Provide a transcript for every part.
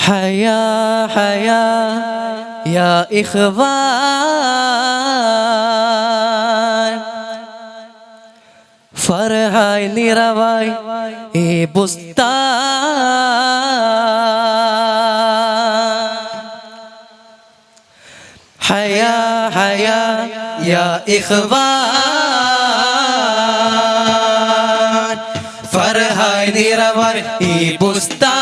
ഹയാ ഹയാ യാ ഇഖ്വാൻ ഫർഹായ് നിറവായ് ഈ ബുസ്താൻ. ഹയാ ഹയാ യാ ഇഖ്വാൻ ഫർഹായ് നിറവായ് ഈ ബുസ്താൻ.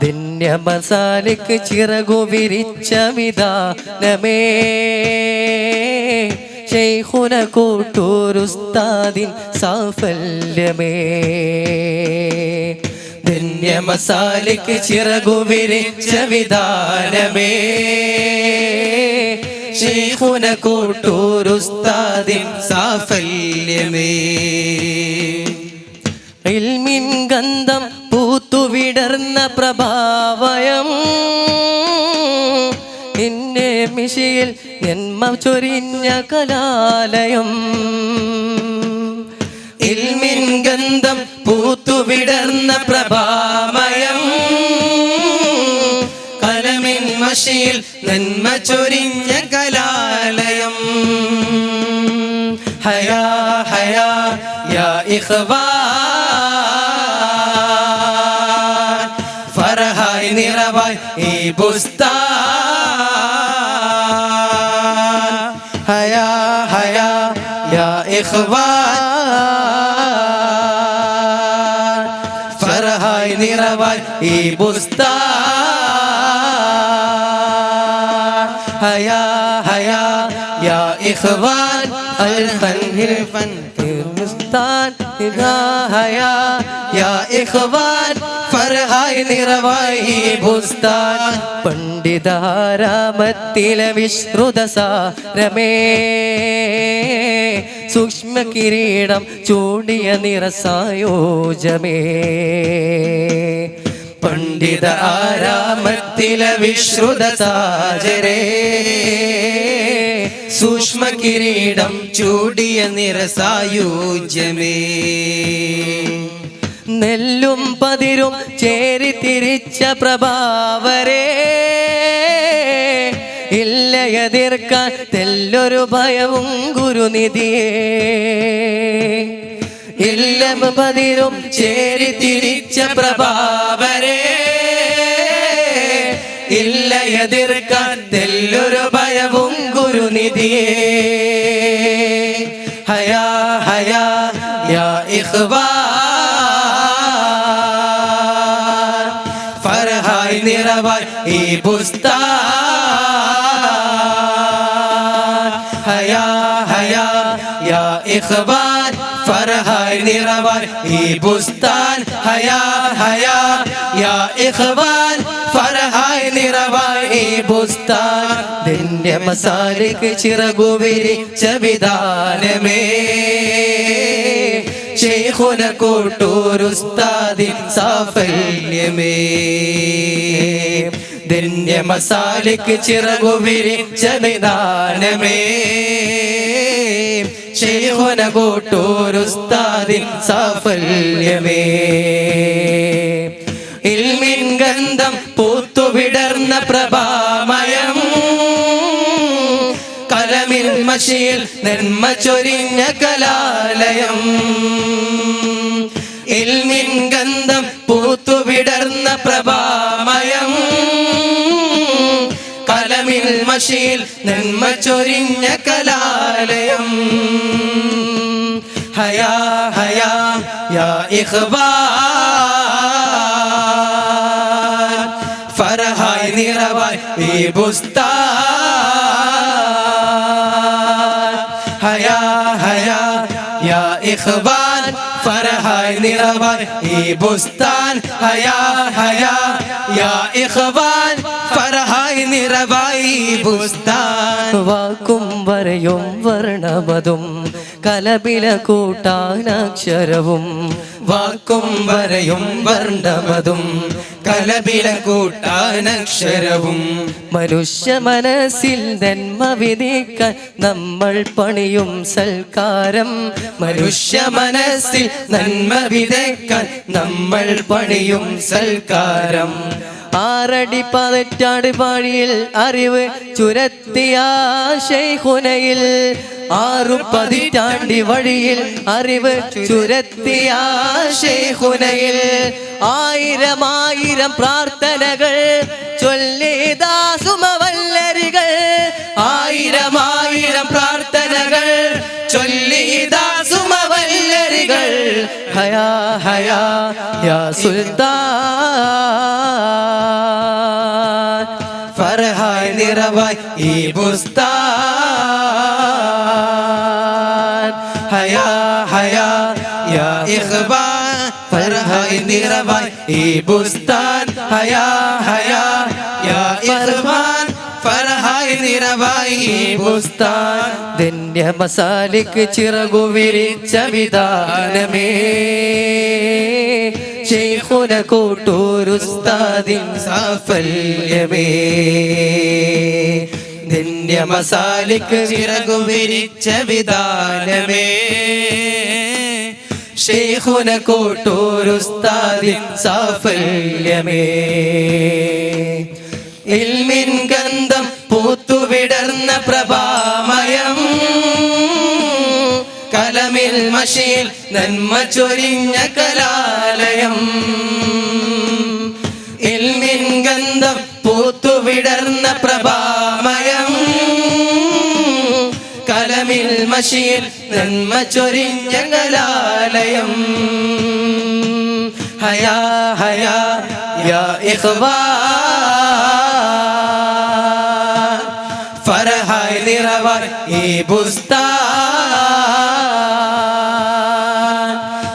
ദിന്യമസാലിക്ക് ചിറകു വിരിച്ച വിധാനമേ ശൈഖുന കൂട്ടൂരുസ്താദിൻ സാഫല്യമേ. ദിന്യമസാലിക്ക് ചിറകു വിരിച്ച വിധാനമേ ശൈഖുന കൂട്ടൂരുസ്താദിൻ സാഫല്യമേ. ഇൽമിൻ ഗന്ധം പൂത്തുവിടർന്ന പ്രഭാവയം നിന്നെ മിശിയിൽ ജന്മ ചൊരിഞ്ഞ കലാലയം. ഇൽമിൻ ഗന്ധം പൂത്തുവിടർന്ന പ്രഭാമയം കലമിൻ മഷിയിൽ നന്മ ചൊരിഞ്ഞ കലാലയം. ഹയാ ഹയാ യാ ഇഖ്വാൻ ഫർഹായ് നിറവായ് ഈ ബുസ്താൻ. ഹയാ ഹയാ യാ ഇഖ്വാൻ ഫർഹായ് നിറവായ് ഈ ബുസ്താൻ. ഹയാ ഹയാ യാ ഇഖ്വാൻ അൽഫൻ ഹിൽഫൻ ബുസ്താൻ. ഹയാ യാ ഇഖ്വാൻ ഫർഹായ് നിറവായ് ഈ ബുസ്താൻ. പണ്ഡിതാരാമത്തിലെ വിശ്രുത സാരമേ സൂക്ഷ്മ കിരീടം ചൂടിയ നിറസായോജമേ. പണ്ഡിത ആരാമത്തിലെ വിശ്രുത സാജരേ സൂക്ഷ്മ കിരീടം ചൂടിയ നിറസായുജ്യമേ. നെല്ലും പതിരും ചേരി തിരിച്ച പ്രഭാവരേ ഇല്ലയതിർക്കാൻ തെല്ലൊരു ഭയവും ഗുരുനിധിയേ. ഇല്ലം പതിരും ചേരി തിരിച്ച പ്രഭാവരേ ഇല്ലയതിർക്കാൻ തെല്ലൊരു ഭയവും ഗുരുനിധിയേ. ഹയാ ഹയാ യാ ഇഖ്വാൻ ഫർഹായ് നിറവായ് ഈ ബുസ്താൻ. ഹയാ ഹയാ യാ ഇഖ്വാൻ ഫർഹായ് നിറവായ് ഈ ബുസ്താൻ. ഹയാ ഹയാ യാ ഇഖ്വാൻ ഫർഹായ് നിറവായ് ഈ ബുസ്താൻ. ദിന്യമസാലിക്ക് ചിറകു വിരിച്ച വിധാനമേ ശൈഖുന കൂട്ടൂരുസ്താദിൻ സാഫല്യമേ. ദിന്യമസാലിക്ക് ചിറകു വിരിച്ച വിധാനമേ ശൈഖുന കൂട്ടൂരുസ്താദിൻ സാഫല്യമേ. ഇൽമിൻ ഗന്ധം പൂത്തുവിടർന്ന പ്രഭാമയം കലമിൻ മഷിയിൽ നന്മ ചൊരിഞ്ഞ കലാലയം. ഇൽമിൻ ഗന്ധം പൂത്തുവിടർന്ന പ്രഭാമയം കലമിൻ മഷിയിൽ നന്മ ചൊരിഞ്ഞ കലാലയം. ഹയാ ഹയാ യാ ഇഖ്വാൻ ഫർഹായ് നിറവായ് ഈ ബുസ്താൻ. ഹയാ ഹയാ യാ ഇഖ്വാൻ ഫർഹായ് നിറവായ് ഈ ബുസ്താൻ. ഹയാ ഹയാ യാ ഇഖ്വാൻ ഫർഹായ് നിറവായ് ഈ ബുസ്താൻ. വാക്കും വരയും വർണ്ണവതും കലപില കൂട്ടാനക്ഷരവും വാക്കും വരയും വർണ്ണമതും കലപില കൂട്ടാനക്ഷരവും മനുഷ്യ മനസ്സിൽ നന്മ വിധിക്കാൻ നമ്മൾ പണിയും സൽക്കാരം മനുഷ്യ മനസ്സിൽ നന്മ വിതയ്ക്കാൻ നമ്മൾ പണിയും സൽക്കാരം 6 പതിറ്റാണ്ട് വഴിയിൽ അറിവ് ചുരത്തിയ ശൈഖുനയിൽ 6 പതിറ്റാണ്ട് വഴിയിൽ അറിവ് ചുരത്തിയ ശൈഖുനയിൽ 1000 പ്രാർത്ഥനകൾ ചൊല്ലിതാ സുമവല്ലരികൾ 1000 പ്രാർത്ഥനകൾ ചൊല്ലിതാ സുമവല്ലരികൾ ഹയാ ഹയാ യാ സുൽത്താൻ ഫർഹായ് നിറവായ് ഈ ബുസ്താൻ ഹയാ ഹയാ യാ ഇഖ്വാൻ ഫർഹായ് നിറവായ് ഈ ബുസ്താൻ ഹയാ ഹയാ യാ ഇഖ്വാൻ ഫർഹായ് നിറവായ് ഈ ബുസ്താൻ ധന്യ മസാലിക്ക് ചിറകു വിരിച്ച വിധാനമേ ശൈഖുന കോട്ടൂരുസ്താദിൻ സാഫല്യമേ ധന്യ മസാലിക്ക് ചിറകു വിരിച്ച വിധാനമേ ശൈഖുന കോട്ടൂരുസ്താദിൻ സാഫല്യമേ ഇൽമിൻ ഗന്ധം പൂത്തുവിടർന്ന പ്രഭാമയം കലമിൽ മഷിയിൽ നന്മ ചൊരിഞ്ഞ കലാലയം ഇൽമിൻ ഗന്ധം പൂത്തുവിടർന്ന പ്രഭാമയം കലമിൽ മഷിയിൽ നന്മ ചൊരിഞ്ഞ കലാലയം ഹയാ ഹയാ യാ ഇഖ്വാൻ ഫർഹായ് നിറവായ് ഈ ബുസ്താൻ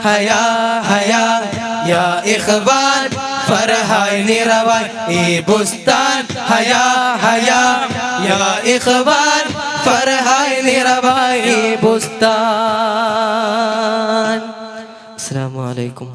ഹയാ ഹയാ യാ ഇഖ്വാൻ ഫർഹായ് നിറവായ് ഈ ബുസ്താൻ ഹയാ ഹയാ യാ ഇഖ്വാൻ ഫർഹായ് നിറവായ് ഈ ബുസ്താൻ. അസ്സലാമു അലൈക്കും.